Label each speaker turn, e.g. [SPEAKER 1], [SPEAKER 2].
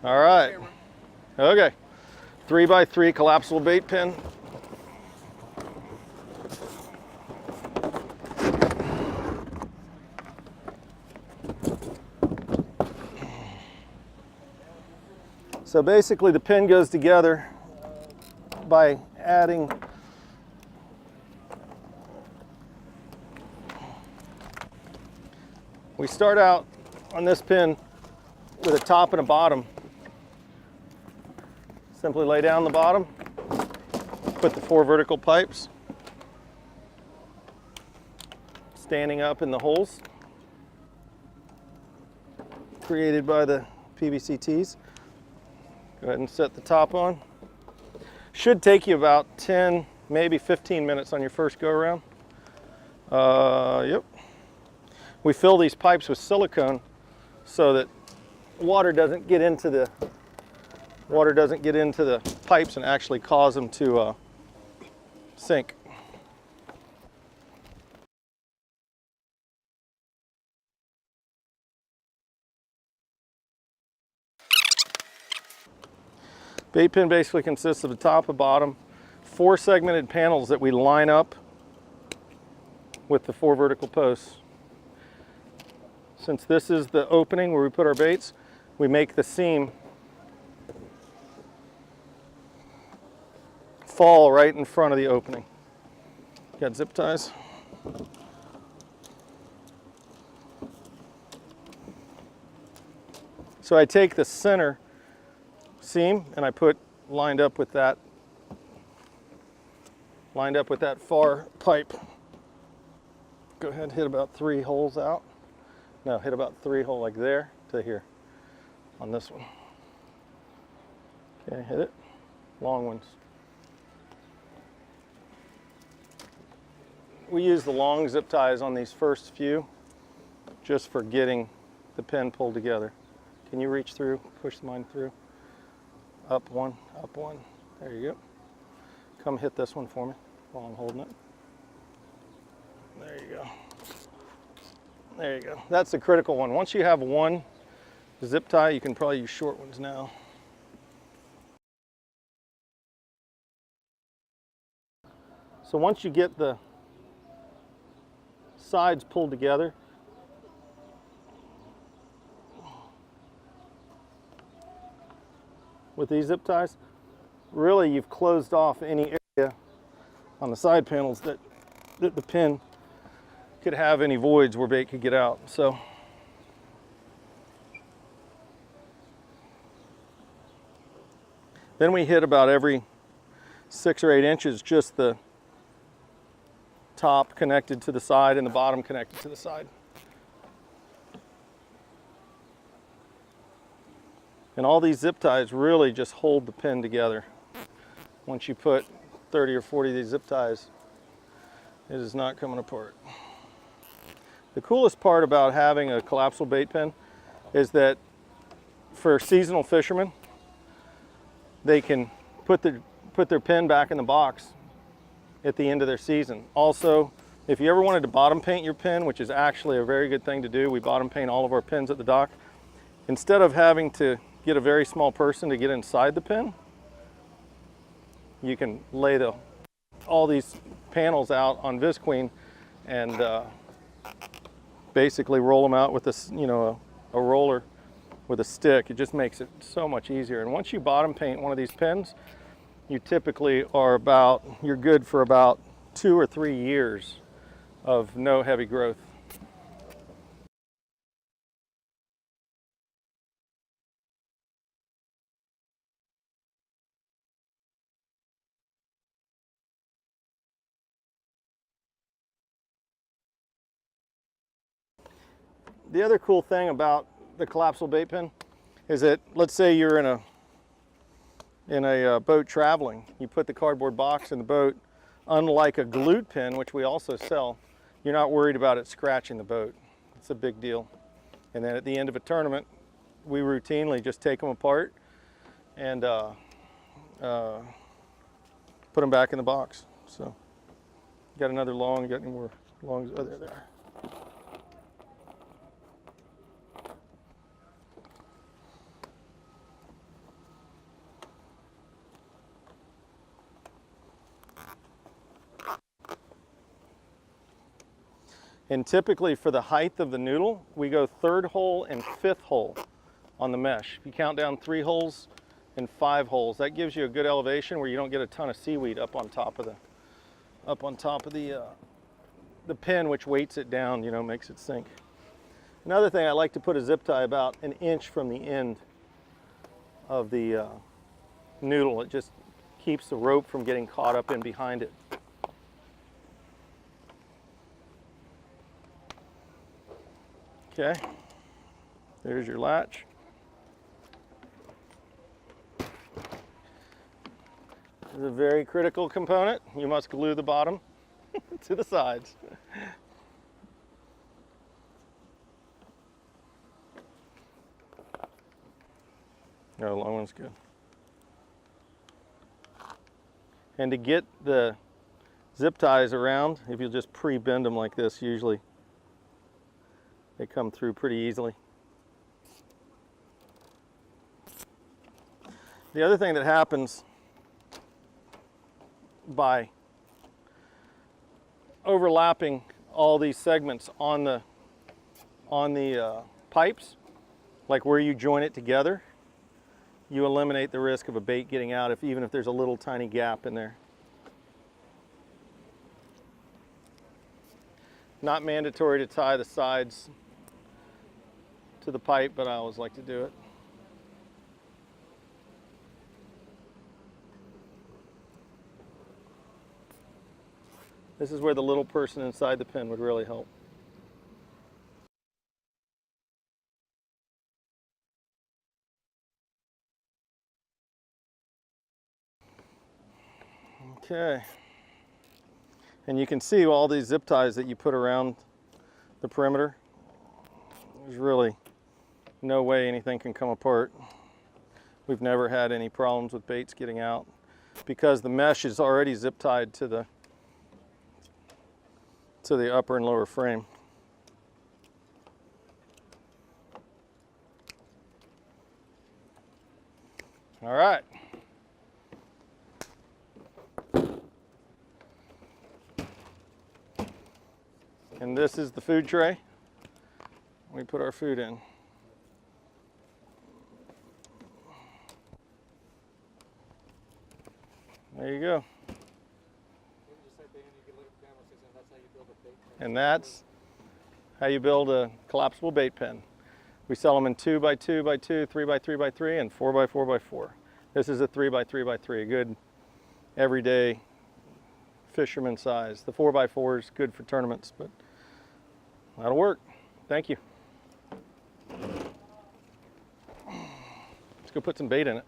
[SPEAKER 1] All right. Okay. 3x3 collapsible bait pin. So basically the pin goes together by adding we start out on this pin with a top and a bottom. Simply lay down the bottom, put the 4 vertical pipes standing up in the holes created by the PVC tees. Go ahead and set the top on. Should take you about 10, maybe 15 minutes on your first go around. Yep. We fill these pipes with silicone so that water doesn't get into the pipes and actually cause them to sink. Bait pin basically consists of the top and bottom, 4 segmented panels that we line up with the 4 vertical posts. Since this is the opening where we put our baits, we make the seam fall right in front of the opening. Got zip ties. So I take the center seam and I put lined up with that far pipe. Go ahead and hit about 3 holes out. No, hit about 3 holes like there to here on this one. Okay, hit it. Long ones. We use the long zip ties on these first few just for getting the pin pulled together. Can you reach through, push mine through? Up one, there you go. Come hit this one for me while I'm holding it. There you go. There you go. That's the critical one. Once you have one zip tie, you can probably use short ones now. So once you get the sides pulled together, with these zip ties, really you've closed off any area on the side panels that the pin could have any voids where bait could get out. So then we hit about every 6 or 8 inches, just the top connected to the side and the bottom connected to the side. And all these zip ties really just hold the pin together. Once you put 30 or 40 of these zip ties, it is not coming apart. The coolest part about having a collapsible bait pin is that for seasonal fishermen, they can put their pin back in the box at the end of their season. Also, if you ever wanted to bottom paint your pin, which is actually a very good thing to do, we bottom paint all of our pins at the dock. Instead of having to get a very small person to get inside the pin, you can lay all these panels out on Visqueen and basically roll them out with this, a roller with a stick. It just makes it so much easier. And once you bottom paint one of these pins, you typically you're good for about 2 or 3 years of no heavy growth. The other cool thing about the collapsible bait pin is that, let's say you're in a boat traveling, you put the cardboard box in the boat. Unlike a glued pin, which we also sell, you're not worried about it scratching the boat. It's a big deal. And then at the end of a tournament, we routinely just take them apart and put them back in the box. So, got another long, got any more longs? Oh, there. And typically for the height of the noodle, we go 3rd hole and 5th hole on the mesh. If you count down 3 holes and 5 holes, that gives you a good elevation where you don't get a ton of seaweed up on top of the pin, which weights it down, you know, makes it sink. Another thing, I like to put a zip tie about an inch from the end of the noodle. It just keeps the rope from getting caught up in behind it. Okay, there's your latch. This is a very critical component. You must glue the bottom to the sides. No, long one's good. And to get the zip ties around, if you'll just pre-bend them like this, usually they come through pretty easily. The other thing that happens by overlapping all these segments on the pipes, like where you join it together, you eliminate the risk of a bait getting out even if there's a little tiny gap in there. Not mandatory to tie the sides to the pipe, but I always like to do it. This is where the little person inside the pin would really help. Okay, and you can see all these zip ties that you put around the perimeter. There's really no way anything can come apart. We've never had any problems with baits getting out because the mesh is already zip tied to the upper and lower frame. All right. And this is the food tray. We put our food in. There you go. And that's how you build a collapsible bait pen. We sell them in 2x2x2, 3x3x3, and 4x4x4. This is a 3x3x3, a good everyday fisherman size. The 4x4 is good for tournaments, but that'll work. Thank you. Let's go put some bait in it.